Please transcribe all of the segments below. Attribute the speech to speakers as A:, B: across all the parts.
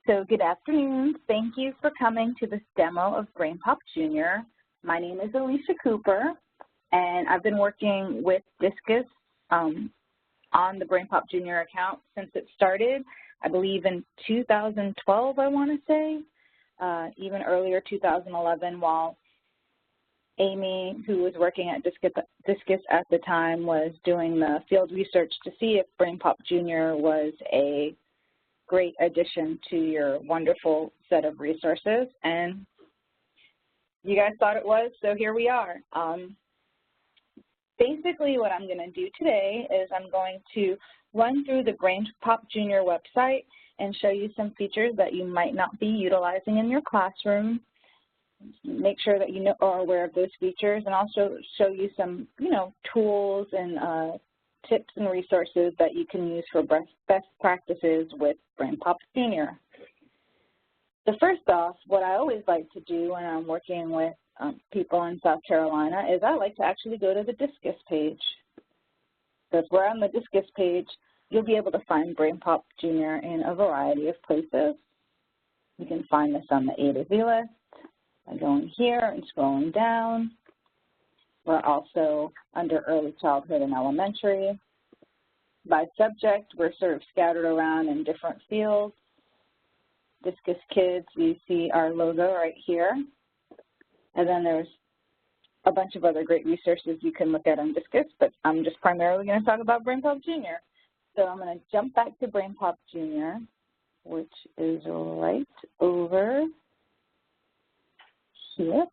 A: So good afternoon. Thank you for coming to this demo of BrainPOP Junior. My name is Alicia Cooper, and I've been working with Discus on the BrainPOP Junior account since it started, I believe in 2012, I want to say, even earlier, 2011, while Amy, who was working at Discus at the time, was doing the field research to see if BrainPOP Junior was a great addition to your wonderful set of resources, and you guys thought it was, so here we are. Basically what I'm going to do today is I'm going to run through the BrainPOP Junior website and show you some features that you might not be utilizing in your classroom. Make sure that you are aware of those features, and also show you some, tools and tips and resources that you can use for best practices with BrainPOP Junior. So first off, what I always like to do when I'm working with people in South Carolina is I like to actually go to the Discus page. So if we're on the Discus page, you'll be able to find BrainPOP Junior in a variety of places. You can find this on the A to Z list by going here and scrolling down. We're also under early childhood and elementary. By subject, we're sort of scattered around in different fields. Discus Kids, you see our logo right here. And then there's a bunch of other great resources you can look at on Discus, but I'm just primarily going to talk about BrainPOP Junior. So I'm going to jump back to BrainPOP Junior, which is right over here.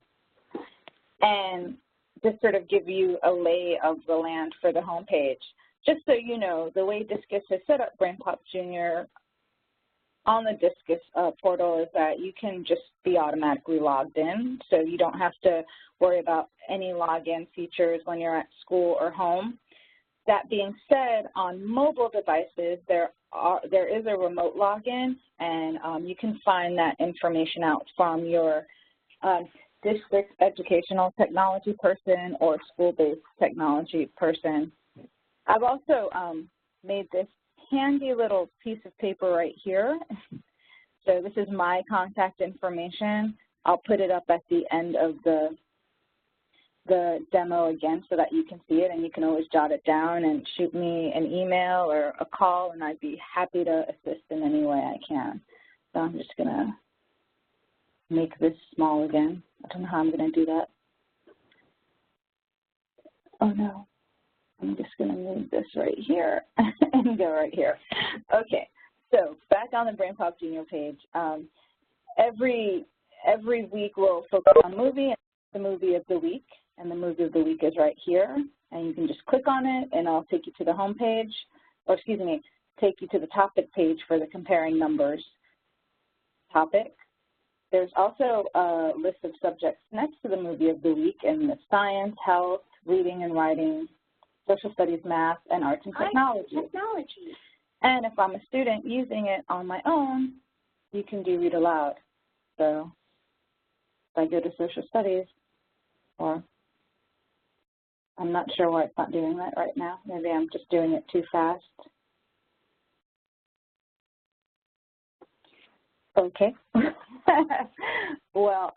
A: And just sort of give you a lay of the land for the home page. Just so you know, the way Discus has set up BrainPOP Junior on the Discus portal is that you can just be automatically logged in, so you don't have to worry about any login features when you're at school or home. That being said, on mobile devices, there is a remote login, and you can find that information out from your district educational technology person or school-based technology person. I've also made this handy little piece of paper right here. So this is my contact information. I'll put it up at the end of the demo again so that you can see it, and you can always jot it down and shoot me an email or a call, and I'd be happy to assist in any way I can. So I'm just going to make this small again. I don't know how I'm going to do that. Oh, no. I'm just going to move this right here and go right here. Okay, so back on the BrainPOP Junior page. Every week we'll focus on movie, and the movie of the week, and the movie of the week is right here. And you can just click on it, and I'll take you to the home page, or excuse me, take you to the topic page for the comparing numbers topic. There's also a list of subjects next to the movie of the week in the science, health, reading and writing, social studies, math, and arts and technology. And if I'm a student using it on my own, you can do read aloud. So if I go to social studies, or I'm not sure why it's not doing that right now. Maybe I'm just doing it too fast. Okay. Well,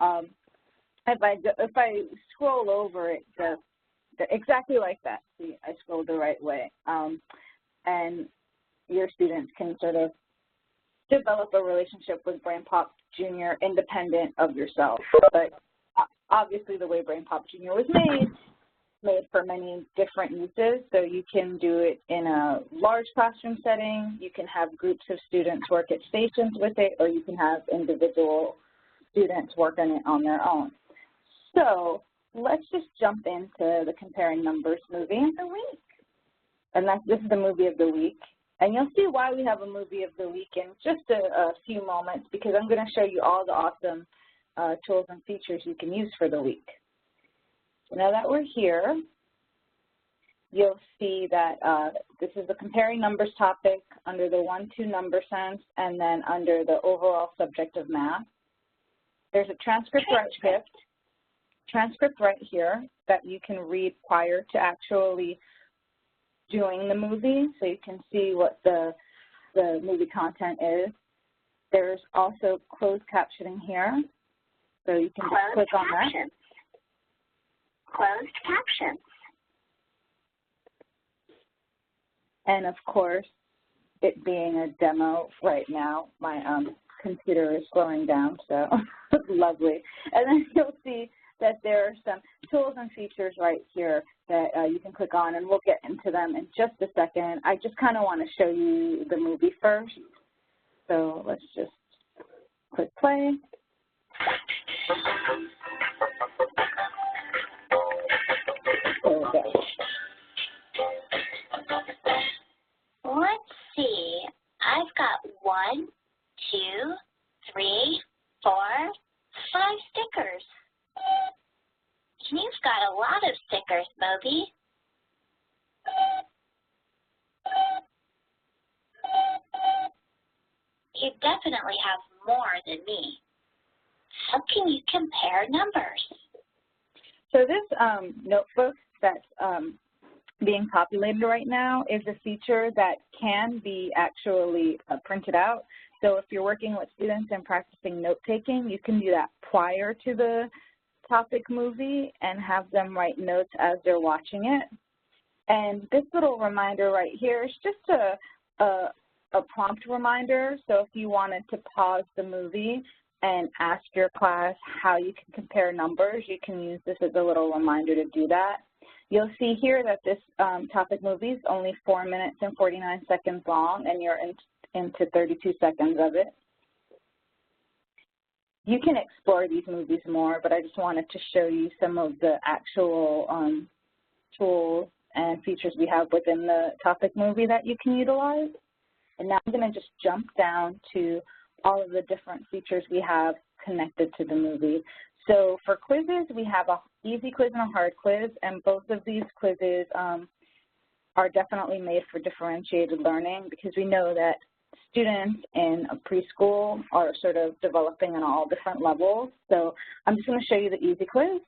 A: if I scroll over it, exactly like that. See, I scrolled the right way. And your students can sort of develop a relationship with BrainPOP Junior independent of yourself. But obviously the way BrainPOP Junior was made for many different uses. So you can do it in a large classroom setting. You can have groups of students work at stations with it, or you can have individual students work on it on their own. So let's just jump into the Comparing Numbers movie of the week. And this is the movie of the week. And you'll see why we have a movie of the week in just a few moments, because I'm going to show you all the awesome tools and features you can use for the week. So now that we're here, you'll see that this is the Comparing Numbers topic under the 1-2 number sense, and then under the overall subject of math. There's a transcript right here that you can read prior to actually doing the movie, so you can see what the movie content is. There's also closed captioning here, so you can just click on that.
B: Closed captions.
A: And of course, it being a demo right now, my computer is slowing down, so lovely. And then you'll see that there are some tools and features right here that you can click on, and we'll get into them in just a second. I just kind of want to show you the movie first. So let's just click play. There we go.
B: Let's see. I've got 1, 2, 3, 4, 5 stickers. You've got a lot of stickers, Moby. You definitely have more than me. How can you compare numbers?
A: So this notebook that's being populated right now is a feature that can be actually printed out. So if you're working with students and practicing note-taking, you can do that prior to the topic movie and have them write notes as they're watching it. And this little reminder right here is just a prompt reminder. So if you wanted to pause the movie and ask your class how you can compare numbers, you can use this as a little reminder to do that. You'll see here that this topic movie is only 4 minutes and 49 seconds long, and you're into 32 seconds of it. You can explore these movies more, but I just wanted to show you some of the actual tools and features we have within the topic movie that you can utilize. And now I'm going to just jump down to all of the different features we have connected to the movie. So for quizzes, we have an easy quiz and a hard quiz, and both of these quizzes are definitely made for differentiated learning, because we know that students in a preschool are sort of developing on all different levels. So I'm just going to show you the easy quiz.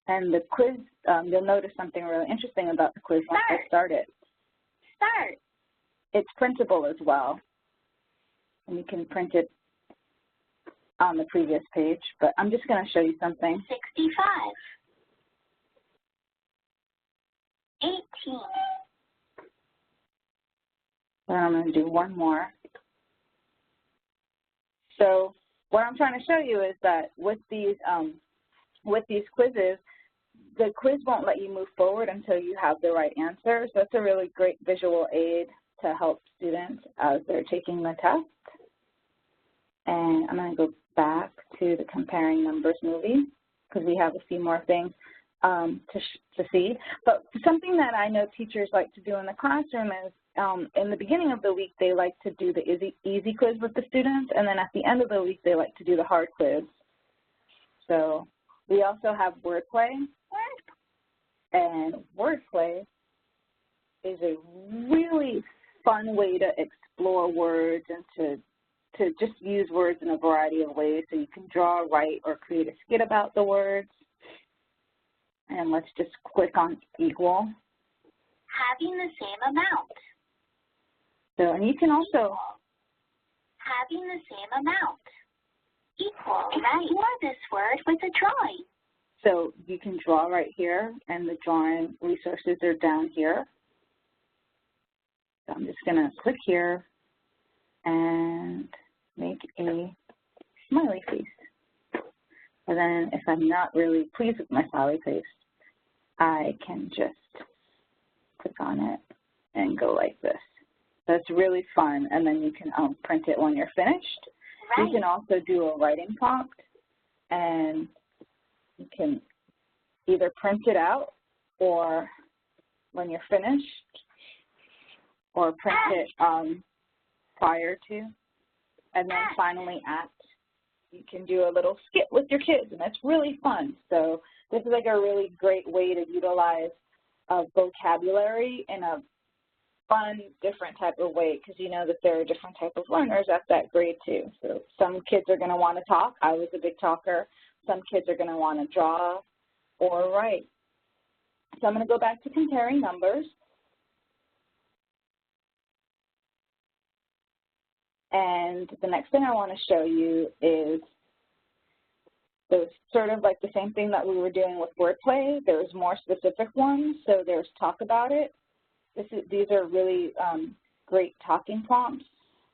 A: And the quiz, you'll notice something really interesting about the quiz once I start it. It's printable as well, and you can print it on the previous page, but I'm just going to show you something.
B: 65. 18.
A: Then I'm going to do one more. So what I'm trying to show you is that with these quizzes, the quiz won't let you move forward until you have the right answer. So it's a really great visual aid to help students as they're taking the test. And I'm going to go back to the Comparing Numbers movie, because we have a few more things to see. But something that I know teachers like to do in the classroom is in the beginning of the week, they like to do the easy quiz with the students, and then at the end of the week, they like to do the hard quiz. So we also have wordplay, and wordplay is a really fun way to explore words and to just use words in a variety of ways. So you can draw, write, or create a skit about the words. And let's just click on equal.
B: Having the same amount.
A: So, and you can also.
B: Having the same amount. Equal. Explore this word with a drawing.
A: So you can draw right here, and the drawing resources are down here. So I'm just going to click here and make a smiley face. And then if I'm not really pleased with my smiley face, I can just click on it and go like this. That's really fun, and then you can print it when you're finished. Right. You can also do a writing prompt, and you can either print it out or when you're finished, or print it prior to, and then finally you can do a little skit with your kids, and that's really fun. So this is like a really great way to utilize vocabulary in a fun, different type of way, because you know that there are different type of learners at that grade too. So some kids are going to want to talk. I was a big talker. Some kids are going to want to draw or write. So I'm going to go back to comparing numbers. And the next thing I want to show you is those sort of like the same thing that we were doing with wordplay. There's more specific ones, so there's talk about it. These are really great talking prompts.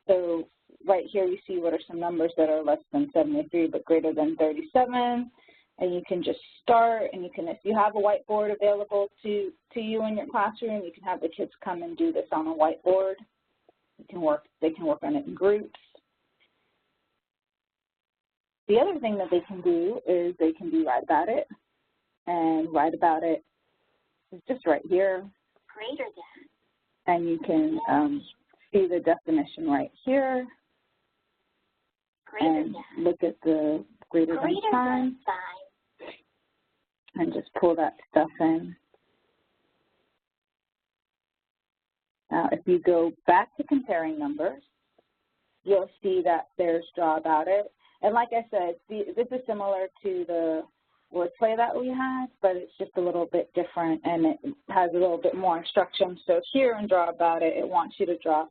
A: So right here you see what are some numbers that are less than 73 but greater than 37. And you can just start, and you can, if you have a whiteboard available to you in your classroom, you can have the kids come and do this on a whiteboard. They can work on it in groups. The other thing that they can do is they can do write about it, and write about it is just right here.
B: Greater than.
A: And you can see the definition right here.
B: Greater
A: and
B: than.
A: Look at the greater than sign. And just pull that stuff in. Now, if you go back to comparing numbers, you'll see that there's draw about it. And like I said, this is similar to the wordplay that we had, but it's just a little bit different, and it has a little bit more instruction. So here in draw about it, it wants you to draw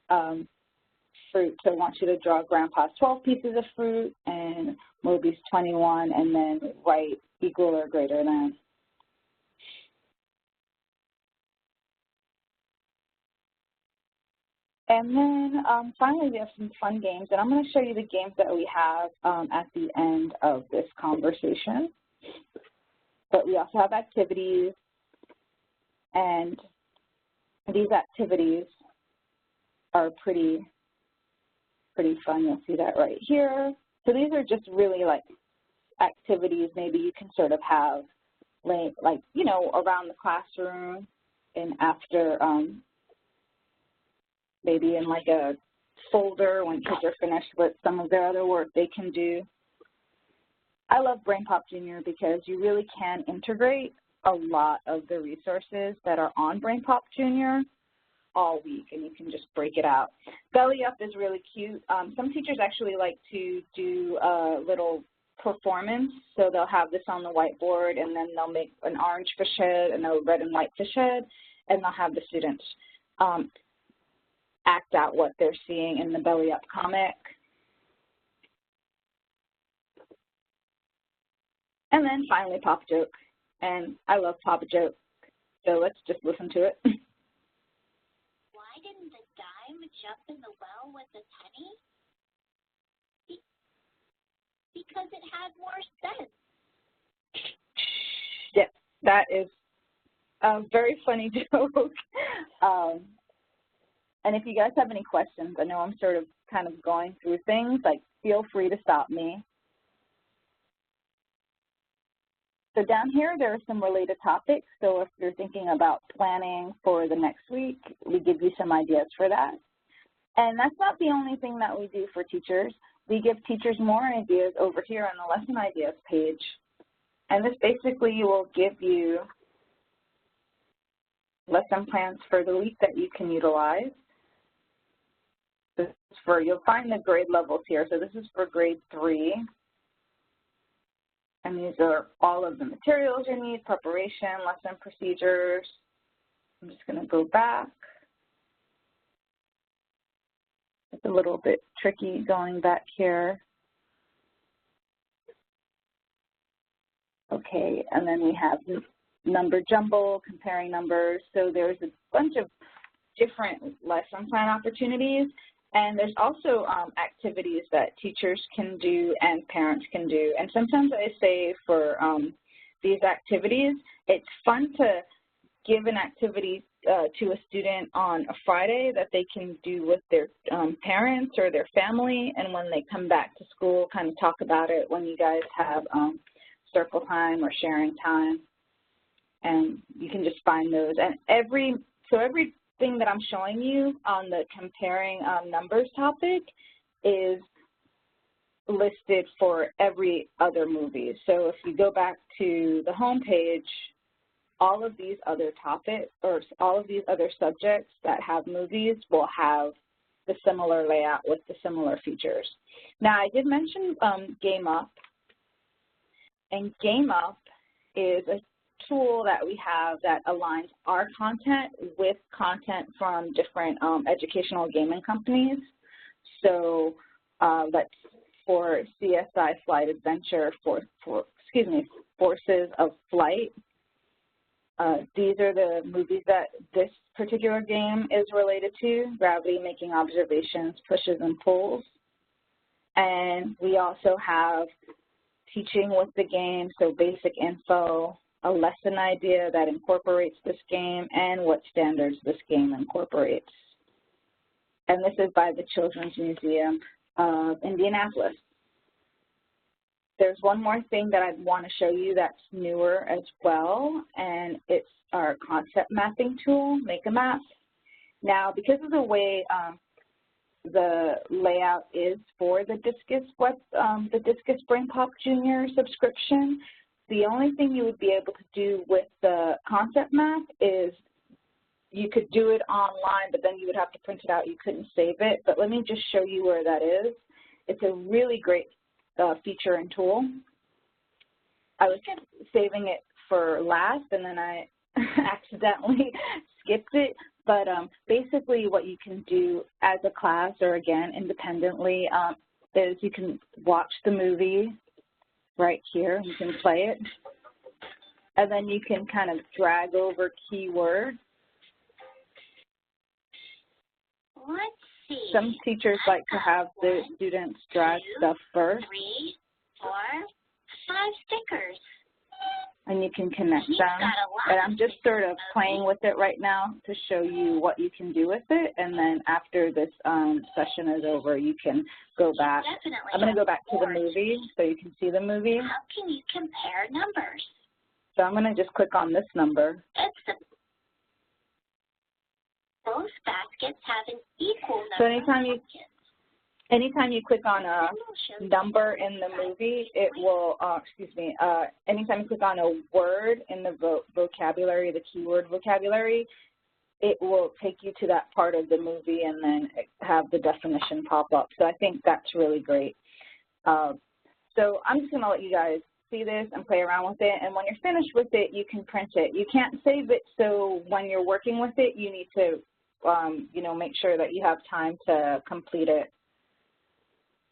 A: fruit. So it wants you to draw Grandpa's 12 pieces of fruit and Moby's 21, and then write equal or greater than. And then finally we have some fun games, and I'm going to show you the games that we have at the end of this conversation. But we also have activities, and these activities are pretty fun. You'll see that right here. So these are just really like activities maybe you can sort of have like, you know, around the classroom and after maybe in like a folder when kids are finished with some of their other work they can do. I love BrainPOP Junior because you really can integrate a lot of the resources that are on BrainPOP Junior all week, and you can just break it out. Belly Up is really cute. Some teachers actually like to do a little performance, so they'll have this on the whiteboard, and then they'll make an orange fish head and a red and white fish head, and they'll have the students act out what they're seeing in the Belly Up comic. And then finally, Pop Joke. And I love Pop Joke, so let's just listen to it.
B: Why didn't the dime jump in the well with the penny? Because it had more sense.
A: Yes, that is a very funny joke. And if you guys have any questions, I know I'm sort of kind of going through things, like feel free to stop me. So down here, there are some related topics. So if you're thinking about planning for the next week, we give you some ideas for that. And that's not the only thing that we do for teachers. We give teachers more ideas over here on the lesson ideas page. And this basically will give you lesson plans for the week that you can utilize. This is for, you'll find the grade levels here. So this is for grade 3. And these are all of the materials you need, preparation, lesson procedures. I'm just going to go back. It's a little bit tricky going back here. Okay, and then we have the number jumble, comparing numbers. So there's a bunch of different lesson plan opportunities. And there's also activities that teachers can do and parents can do. And sometimes I say for these activities, it's fun to give an activity to a student on a Friday that they can do with their parents or their family, and when they come back to school, kind of talk about it when you guys have circle time or sharing time. And you can just find those. And everything that I'm showing you on the comparing numbers topic is listed for every other movie. So if you go back to the home page, all of these other topics or all of these other subjects that have movies will have the similar layout with the similar features. Now, I did mention Game Up, and Game Up is a tool that we have that aligns our content with content from different educational gaming companies. So let's, for CSI Flight Adventure, Forces of Flight, these are the movies that this particular game is related to: Gravity, Making Observations, Pushes and Pulls. And we also have teaching with the game, so basic info, a lesson idea that incorporates this game, and what standards this game incorporates. And this is by the Children's Museum of Indianapolis. There's one more thing that I want to show you that's newer as well, and it's our concept mapping tool, Make a Map. Now, because of the way the layout is for the Discus BrainPOP Junior subscription, the only thing you would be able to do with the concept map is you could do it online, but then you would have to print it out. You couldn't save it. But let me just show you where that is. It's a really great feature and tool. I was saving it for last, and then I accidentally skipped it. But basically what you can do as a class, or again independently, is you can watch the movie right here. You can play it. And then you can kind of drag over keywords.
B: Let's see.
A: Some teachers like to have the students drag stuff first.
B: 3, 4, 5 stickers.
A: And you can connect them. And I'm just sort of playing with it right now to show you what you can do with it. And then after this session is over, you can go back. I'm going to go back to the movie so you can see the movie.
B: How can you compare numbers?
A: So I'm going to just click on this number.
B: Both baskets have an equal number.
A: So anytime you click on a number in the movie, it will, anytime you click on a word in the vocabulary, the keyword vocabulary, it will take you to that part of the movie and then have the definition pop up. So I think that's really great. So I'm just going to let you guys see this and play around with it. And when you're finished with it, you can print it. You can't save it, so when you're working with it, you need to make sure that you have time to complete it,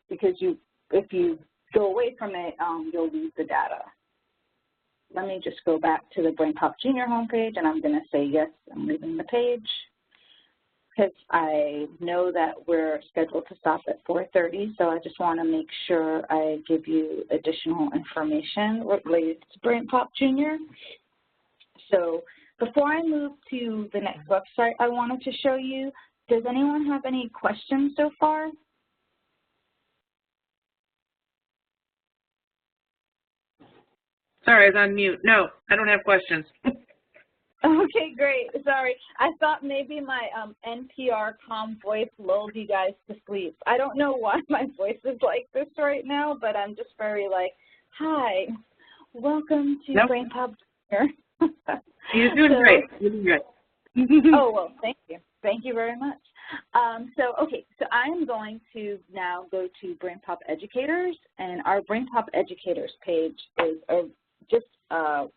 A: because if you go away from it, you'll lose the data. Let me just go back to the BrainPOP Junior homepage, and I'm going to say yes, I'm leaving the page, because I know that we're scheduled to stop at 4:30, so I just want to make sure I give you additional information related to BrainPOP Junior. So before I move to the next website I wanted to show you, does anyone have any questions so far?
C: Sorry, I was on mute. No, I don't have questions.
A: Okay, great. Sorry. I thought maybe my NPR calm voice lulled you guys to sleep. I don't know why my voice is like this right now, but I'm just very like, hi, welcome to BrainPOP Junior.
C: You're doing great. You're doing great.
A: Oh, well, thank you. Thank you very much. So I'm going to now go to BrainPOP Educators, and our BrainPOP Educators page is just a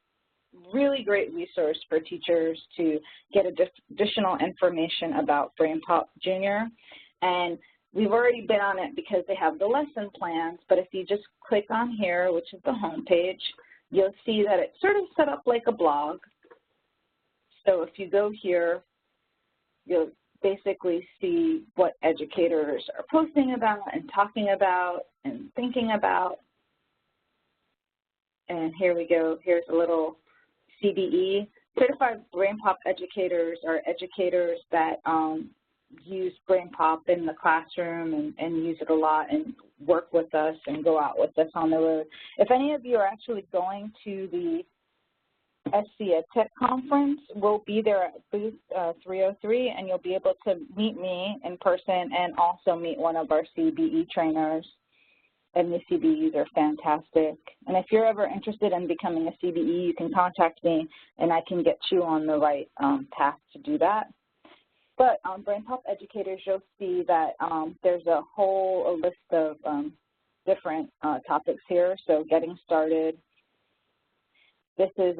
A: really great resource for teachers to get additional information about BrainPOP Junior. And we've already been on it because they have the lesson plans, but if you just click on here, which is the home page, you'll see that it's sort of set up like a blog. So if you go here, you'll basically see what educators are posting about and talking about and thinking about. And here we go. Here's a little CBE. Certified BrainPOP educators are educators that use BrainPOP in the classroom and use it a lot and work with us and go out with us on the road. If any of you are actually going to the SC EdTech conference, we'll be there at booth 303, and you'll be able to meet me in person and also meet one of our CBE trainers. And the CBEs are fantastic. And if you're ever interested in becoming a CBE, you can contact me, and I can get you on the right path to do that. But on BrainPOP Educators, you'll see that there's a whole list of different topics here. So getting started. This is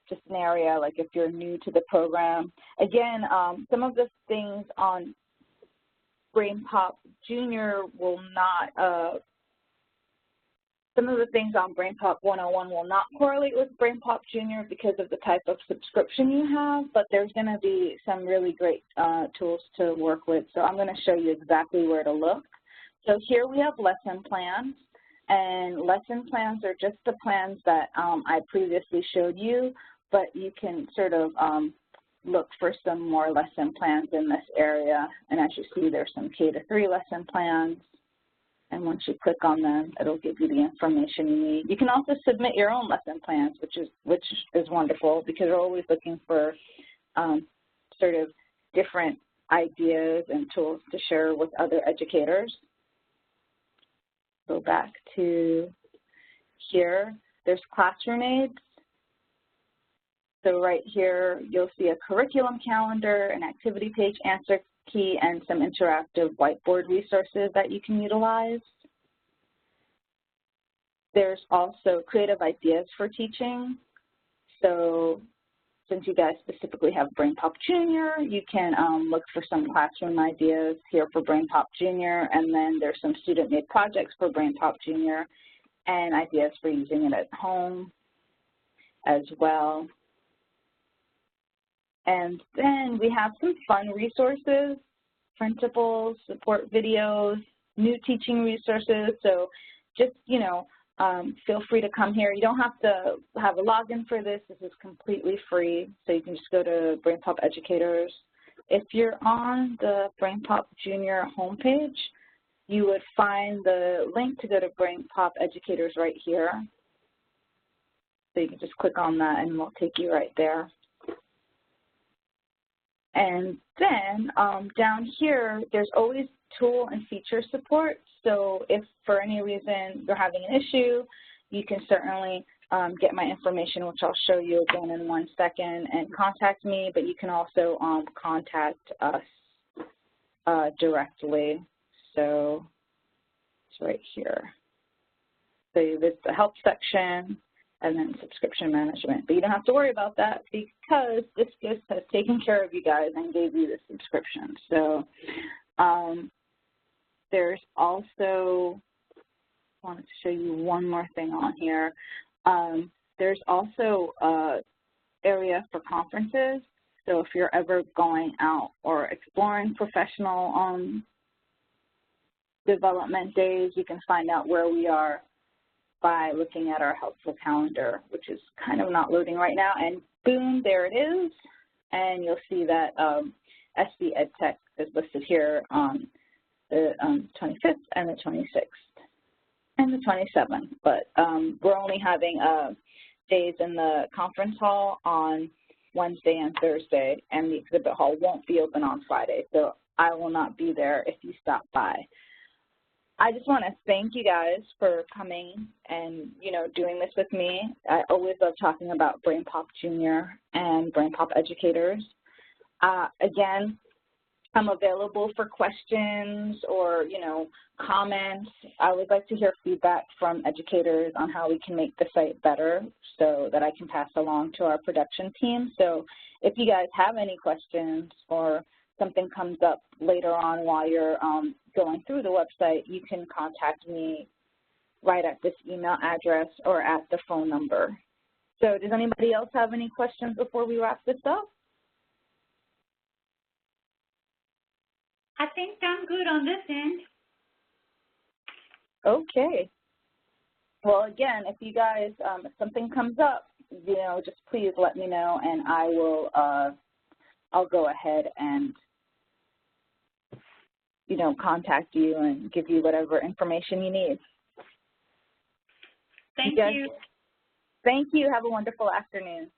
A: just an area, like if you're new to the program. Again, some of the things on BrainPOP Junior will not, some of the things on BrainPOP 101 will not correlate with BrainPOP Junior because of the type of subscription you have, but there's going to be some really great tools to work with. So I'm going to show you exactly where to look. So here we have lesson plans, and lesson plans are just the plans that I previously showed you, but you can sort of look for some more lesson plans in this area. And as you see, there's some K-3 lesson plans. And once you click on them, it'll give you the information you need. You can also submit your own lesson plans, which is wonderful because we're always looking for sort of different ideas and tools to share with other educators. Go back to here. There's classroom aids. So right here, you'll see a curriculum calendar, an activity page, answer key, and some interactive whiteboard resources that you can utilize. There's also creative ideas for teaching. So since you guys specifically have BrainPOP Junior, you can look for some classroom ideas here for BrainPOP Junior, and then there's some student-made projects for BrainPOP Junior and ideas for using it at home as well. And then we have some fun resources, printables, support videos, new teaching resources. So just, you know, feel free to come here. You don't have to have a login for this. This is completely free. So you can just go to BrainPOP Educators. If you're on the BrainPOP Junior homepage, you would find the link to go to BrainPOP Educators right here. So you can just click on that and we'll take you right there. And then down here, there's always tool and feature support. So if for any reason you're having an issue, you can certainly get my information, which I'll show you again in 1 second, and contact me, but you can also contact us directly. So it's right here. So you visit the help section, and then subscription management. But you don't have to worry about that because this just has taken care of you guys and gave you the subscription. So there's also, I wanted to show you one more thing on here. There's also an area for conferences. So if you're ever going out or exploring professional development days, you can find out where we are by looking at our helpful calendar, which is kind of not loading right now. And boom, there it is. And you'll see that SB EdTech is listed here on the 25th and the 26th and the 27th. But we're only having days in the conference hall on Wednesday and Thursday, and the exhibit hall won't be open on Friday. So I will not be there if you stop by. I just want to thank you guys for coming and, you know, doing this with me. I always love talking about BrainPOP Junior and BrainPOP Educators. Again, I'm available for questions or, you know, comments. I would like to hear feedback from educators on how we can make the site better so that I can pass along to our production team. So if you guys have any questions or something comes up later on while you're going through the website, you can contact me right at this email address or at the phone number. So does anybody else have any questions before we wrap this up?
D: I think I'm good on this end.
A: Okay. Well, again, if you guys, if something comes up, you know, just please let me know and I will, I'll go ahead and, you know, contact you and give you whatever information you need.
D: Thank you.
A: Thank you. Have a wonderful afternoon.